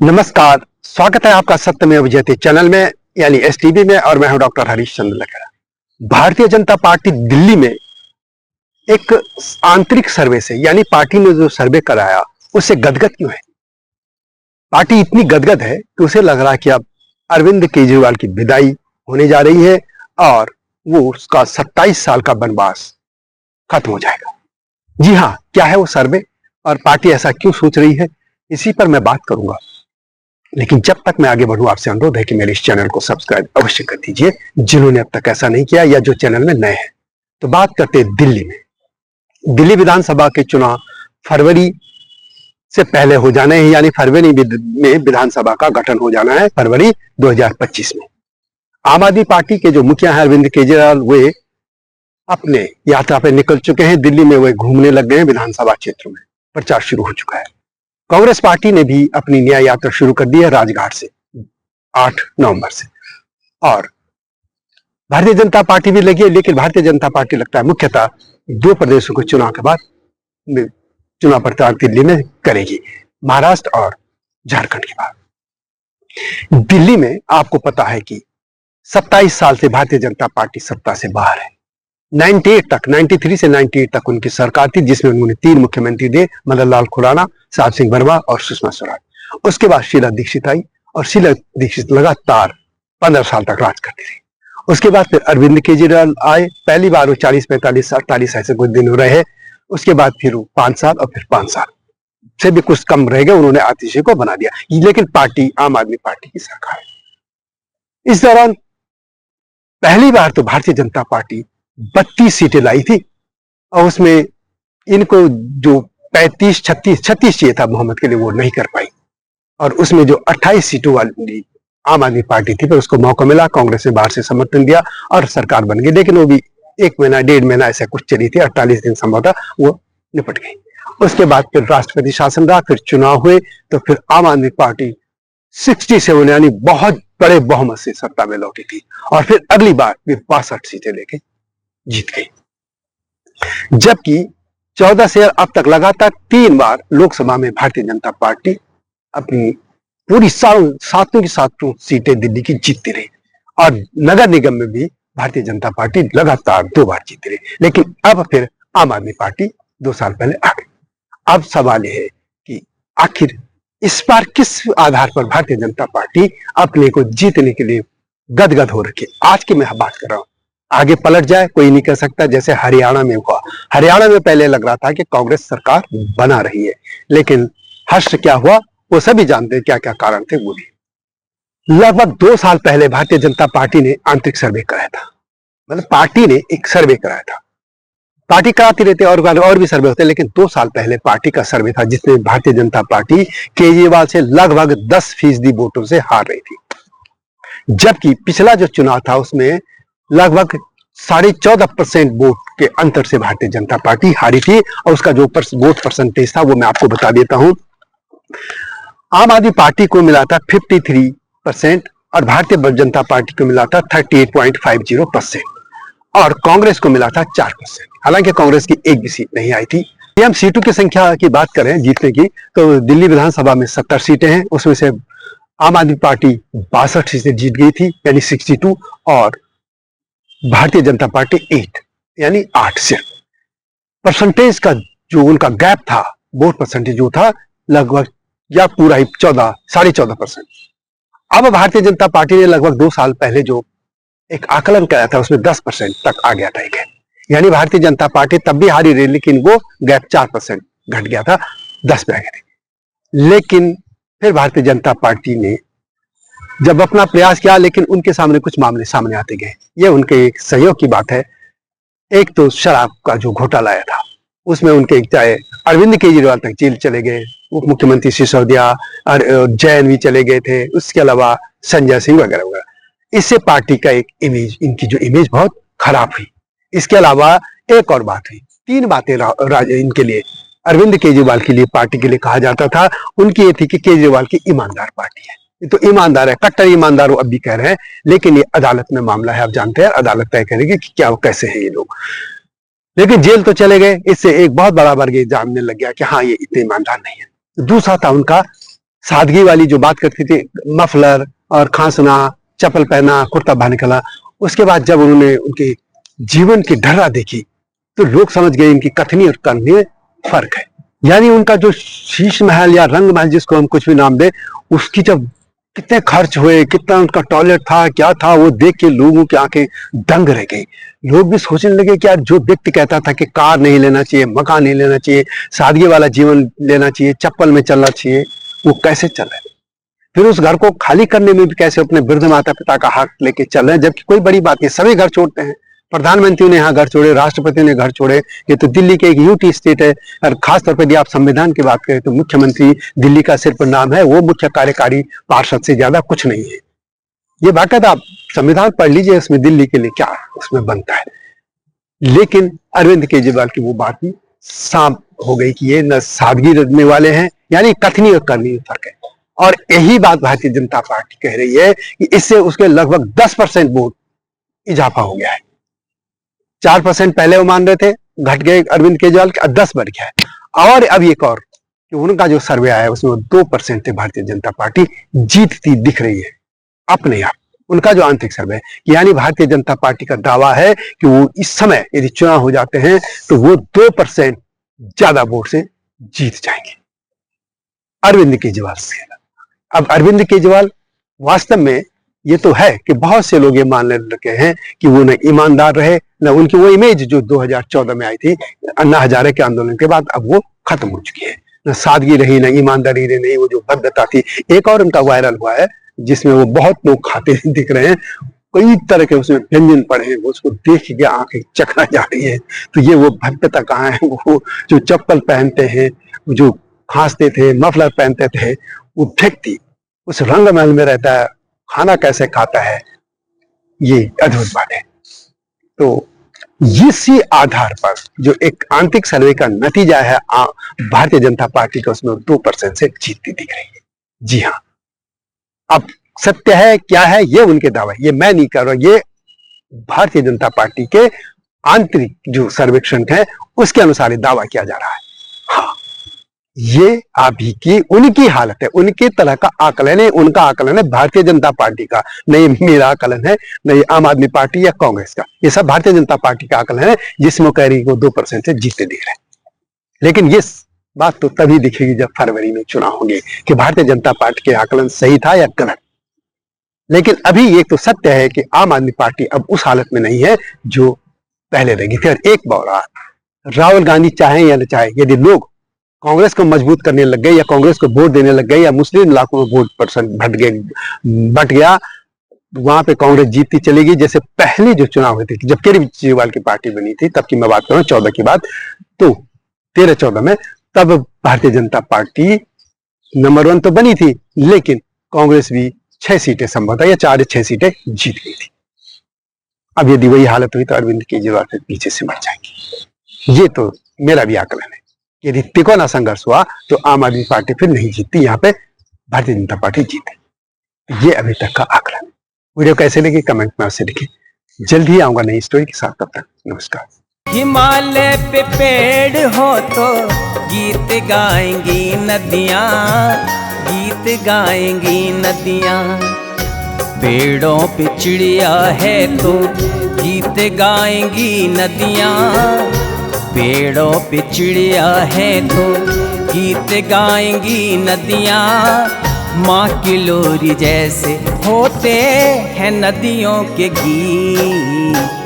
नमस्कार, स्वागत है आपका सत्यमेव जयते चैनल में यानी एसटीवी में और मैं हूं डॉक्टर हरीश चंद्र लखेड़ा। भारतीय जनता पार्टी दिल्ली में एक आंतरिक सर्वे से यानी पार्टी ने जो सर्वे कराया उससे गदगद क्यों है? पार्टी इतनी गदगद है कि उसे लग रहा है कि अब अरविंद केजरीवाल की विदाई होने जा रही है और वो उसका 27 साल का वनवास खत्म हो जाएगा। जी हाँ, क्या है वो सर्वे और पार्टी ऐसा क्यों सोच रही है, इसी पर मैं बात करूंगा। लेकिन जब तक मैं आगे बढ़ूं, आपसे अनुरोध है कि मेरे इस चैनल को सब्सक्राइब अवश्य कर दीजिए जिन्होंने अब तक ऐसा नहीं किया या जो चैनल में नए हैं। तो बात करते हैं दिल्ली में। दिल्ली विधानसभा के चुनाव फरवरी से पहले हो जाने हैं, यानी फरवरी में विधानसभा का गठन हो जाना है, फरवरी 2025 में। आम आदमी पार्टी के जो मुखिया हैं अरविंद केजरीवाल, वे अपने यात्रा पे निकल चुके हैं। दिल्ली में वे घूमने लग गए हैं, विधानसभा क्षेत्र में प्रचार शुरू हो चुका है। कांग्रेस पार्टी ने भी अपनी न्याय यात्रा शुरू कर दी है राजघाट से 8 नवंबर से, और भारतीय जनता पार्टी भी लगी है। लेकिन भारतीय जनता पार्टी लगता है मुख्यतः 2 प्रदेशों के चुनाव के बाद चुनाव प्रचार दिल्ली में करेगी, महाराष्ट्र और झारखंड के बाद। दिल्ली में आपको पता है कि 27 साल से भारतीय जनता पार्टी सत्ता से बाहर है। 93 से 98 तक उनकी सरकार थी, जिसमें उन्होंने 3 मुख्यमंत्री दिए, मदन लाल खुराना, साहब सिंह वर्मा और सुषमा स्वराज। उसके बाद शीला दीक्षित आई और शीला दीक्षित लगातार 15 साल तक राज करती रही। उसके बाद फिर अरविंद केजरीवाल आए, पहली बार वो 40-45 ऐसे कुछ दिन रहे। उसके बाद फिर वो 5 साल और फिर 5 साल से भी कुछ कम रह गए, उन्होंने आतिशी को बना दिया। लेकिन पार्टी आम आदमी पार्टी की सरकार है। इस दौरान पहली बार तो भारतीय जनता पार्टी 32 सीटें लाई थी और उसमें इनको जो 36 चाहिए था मोहम्मद के लिए, वो नहीं कर पाई। और उसमें जो 28 सीटों वाली आम आदमी पार्टी थी, पर उसको मौका मिला, कांग्रेस ने बाहर से समर्थन दिया और सरकार बन गई। लेकिन वो भी 1 महीना 1.5 महीना ऐसा कुछ चली थी, 48 दिन संभवतः वो निपट गई। उसके बाद फिर राष्ट्रपति शासन रहा, फिर चुनाव हुए, तो फिर आम आदमी पार्टी 67 यानी बहुत बड़े बहुमत से सत्ता में लौटी थी और फिर अगली बार फिर 62 सीटें लेके जीत गई। जबकि 14 से अब तक लगातार 3 बार लोकसभा में भारतीय जनता पार्टी अपनी पूरी सातों की सातों सीटें दिल्ली की जीतती रही और नगर निगम में भी भारतीय जनता पार्टी लगातार 2 बार जीती रही। लेकिन अब फिर आम आदमी पार्टी 2 साल पहले आ गई। अब सवाल यह है कि आखिर इस बार किस आधार पर भारतीय जनता पार्टी अपने को जीतने के लिए गदगद हो रखी। आज की मैं बात कर रहा हूं, आगे पलट जाए कोई नहीं कह सकता। जैसे हरियाणा में हुआ, हरियाणा में पहले लग रहा था कि कांग्रेस सरकार बना रही है, लेकिन हर्ष क्या हुआ वो सभी जानते हैं, क्या क्या कारण थे वो भी। लगभग 2 साल पहले भारतीय जनता पार्टी ने आंतरिक सर्वे कराया था, मतलब पार्टी ने एक सर्वे कराया था। पार्टी कराती रहती और भी सर्वे होते, लेकिन 2 साल पहले पार्टी का सर्वे था जिसमें भारतीय जनता पार्टी केजरीवाल से लगभग 10% वोटों से हार रही थी। जबकि पिछला जो चुनाव था उसमें लगभग 14.5% वोट के अंतर से भारतीय जनता पार्टी हारी थी और उसका जो वोट परसेंटेज था वो मैं आपको बता देता हूं। आम आदमी पार्टी को मिला था 53% और भारतीय जनता पार्टी को मिला था 38.50% और कांग्रेस को मिला था 4%। हालांकि कांग्रेस की एक भी सीट नहीं आई थी। हम सीटों की संख्या की बात करें जीतने की, तो दिल्ली विधानसभा में 70 सीटें हैं, उसमें से आम आदमी पार्टी 62 सीटें जीत गई थी यानी 62, और भारतीय जनता पार्टी 8 यानी 8 से। परसेंटेज का जो उनका गैप था, वोट परसेंटेज जो था लगभग या पूरा ही 14.5%। अब भारतीय जनता पार्टी ने लगभग 2 साल पहले जो एक आकलन कराया था उसमें 10% तक आ गया था एक, यानी भारतीय जनता पार्टी तब भी हारी रही, लेकिन वो गैप 4% घट गया था, 10 पे आ गए थे। लेकिन फिर भारतीय जनता पार्टी ने जब अपना प्रयास किया, लेकिन उनके सामने कुछ मामले सामने आते गए। ये उनके एक सहयोग की बात है। एक तो शराब का जो घोटाला आया था उसमें उनके चाहे अरविंद केजरीवाल तक जेल चले गए, उप मुख्यमंत्री सिसोदिया और जैन भी चले गए थे, उसके अलावा संजय सिंह वगैरह वगैरह। इससे पार्टी का एक इमेज, इनकी जो इमेज बहुत खराब हुई। इसके अलावा एक और बात हुई, 3 बातें इनके लिए, अरविंद केजरीवाल के लिए, पार्टी के लिए कहा जाता था। उनकी ये थी कि केजरीवाल की ईमानदार पार्टी है, ये तो ईमानदार है, कट्टर ईमानदार वो अब भी कह रहे हैं, लेकिन ये अदालत में मामला है, आप जानते हैं अदालत तय करेगी कि क्या कैसे है ये लोग। लेकिन जेल तो चले गए, इससे एक बहुत बड़ा वर्ग जानने लग गया कि हाँ ये इतने ईमानदार नहीं है। दूसरा था उनका सादगी वाली जो बात करती थी, मफलर और खांसना, चप्पल पहना, कुर्ता बाहर निकला, उसके बाद जब उन्होंने उनके जीवन की ढर्रा देखी तो लोग समझ गए इनकी कथनी और करनी में फर्क है। यानी उनका जो शीश महल या रंग महल, जिसको हम कुछ भी नाम दें, उसकी जब कितने खर्च हुए, कितना उनका टॉयलेट था, क्या था, वो देख के लोगों की आंखें दंग रह गई। लोग भी सोचने लगे कि यार, जो व्यक्ति कहता था कि कार नहीं लेना चाहिए, मकान नहीं लेना चाहिए, सादगी वाला जीवन लेना चाहिए, चप्पल में चलना चाहिए, वो कैसे चल रहे। फिर उस घर को खाली करने में भी कैसे अपने वृद्ध माता पिता का हाथ लेके चल रहे हैं, जबकि कोई बड़ी बात नहीं, सभी घर छोड़ते हैं। प्रधानमंत्री ने यहाँ घर छोड़े, राष्ट्रपति ने घर छोड़े। ये तो दिल्ली के एक यूटी स्टेट है। और खासतौर पर यदि आप संविधान की बात करें तो मुख्यमंत्री दिल्ली का सिर्फ नाम है, वो मुख्य कार्यकारी पार्षद से ज्यादा कुछ नहीं है। ये बाकायदा आप संविधान पढ़ लीजिए, इसमें दिल्ली के लिए क्या उसमें बनता है। लेकिन अरविंद केजरीवाल की वो बात भी साफ हो गई कि ये न सादगी रखने वाले हैं, यानी कथनी और करनी में फर्क है। और यही बात भारतीय जनता पार्टी कह रही है कि इससे उसके लगभग 10% वोट इजाफा हो गया है। 4% पहले वो मान रहे थे, घट गए अरविंद केजरीवाल के, 10 बढ़ गया है। और अब एक और कि उनका जो सर्वे आया है उसमें 2% से भारतीय जनता पार्टी जीतती दिख रही है अपने आप। उनका जो आंतरिक सर्वे है, यानी भारतीय जनता पार्टी का दावा है कि वो इस समय यदि चुनाव हो जाते हैं तो वो 2% ज्यादा वोट से जीत जाएंगे अरविंद केजरीवाल से। अब अरविंद केजरीवाल वास्तव में ये तो है कि बहुत से लोग ये मानने लगे हैं कि वो न ईमानदार रहे, न उनकी वो इमेज जो 2014 में आई थी अन्ना हजारे के आंदोलन के बाद, अब वो खत्म हो चुकी है। न सादगी रही, न ईमानदारी रही, वो जो भद्रता थी। एक और उनका वायरल हुआ है जिसमें वो बहुत लोग खाते दिख रहे हैं, कई तरह के उसमें व्यंजन पड़े हैं, वो उसको देख के आंखें चकरा जा रही है। तो ये वो भद्रता कहाँ है? वो जो चप्पल पहनते हैं, जो खांसते थे, मफलर पहनते थे, वो फेंकती, उस रंग महल में रहता है, खाना कैसे खाता है, ये अद्भुत बात है। तो इसी आधार पर जो एक आंतरिक सर्वे का नतीजा है भारतीय जनता पार्टी का, उसमें 2% से जीतती दिख रही है। जी हाँ, अब सत्य है क्या है ये उनके दावा, ये मैं नहीं कर रहा, ये भारतीय जनता पार्टी के आंतरिक जो सर्वेक्षण है उसके अनुसार दावा किया जा रहा है। हाँ, ये अभी की उनकी हालत है, उनके तरह का आकलन है, उनका आकलन है भारतीय जनता पार्टी का, नहीं मेरा आकलन है, नहीं आम आदमी पार्टी या कांग्रेस का। ये सब भारतीय जनता पार्टी का आकलन है जिसमें कह रही वो 2% से जीतते दिख रहे हैं। लेकिन ये बात तो तभी दिखेगी जब फरवरी में चुनाव होंगे कि भारतीय जनता पार्टी के आकलन सही था या गलत। लेकिन अभी ये तो सत्य है कि आम आदमी पार्टी अब उस हालत में नहीं है जो पहले रहेगी। फिर एक बार राहुल गांधी चाहे या न चाहे, यदि लोग कांग्रेस को मजबूत करने लग गए या कांग्रेस को वोट देने लग गए या मुस्लिम इलाकों में वोट परसेंट बट गया, वहां पे कांग्रेस जीतती चलेगी। जैसे पहले जो चुनाव हुए थे जब केजरीवाल की पार्टी बनी थी, तब की मैं बात करूं 14 की बात, तो 13-14 में, तब भारतीय जनता पार्टी नंबर 1 तो बनी थी, लेकिन कांग्रेस भी 6 सीटें संभवतः या 4 या 6 सीटें जीत गई थी। अब यदि वही हालत हुई तो अरविंद केजरीवाल फिर पीछे से मर जाएंगे। ये तो मेरा भी आकलन है। यदि तिकोना संघर्ष हुआ तो आम आदमी पार्टी फिर नहीं जीतती, यहाँ पे भारतीय जनता पार्टी जीते। ये अभी तक का आकलन है। वीडियो कैसे लगी कमेंट में अवश्य लिखें। जल्द ही आऊंगा नई स्टोरी के साथ, तब तक नमस्कार। हिमालय पे पेड़ हो तो गीत गाएंगी नदियाँ, गीत गाएंगी नदियाँ। पेड़ों पे चिड़िया है तो गीत गाएंगी नदियाँ, पेड़ों पे चिड़िया है तो गीत गाएंगी नदियाँ। माँ की लोरी जैसे होते हैं नदियों के गीत।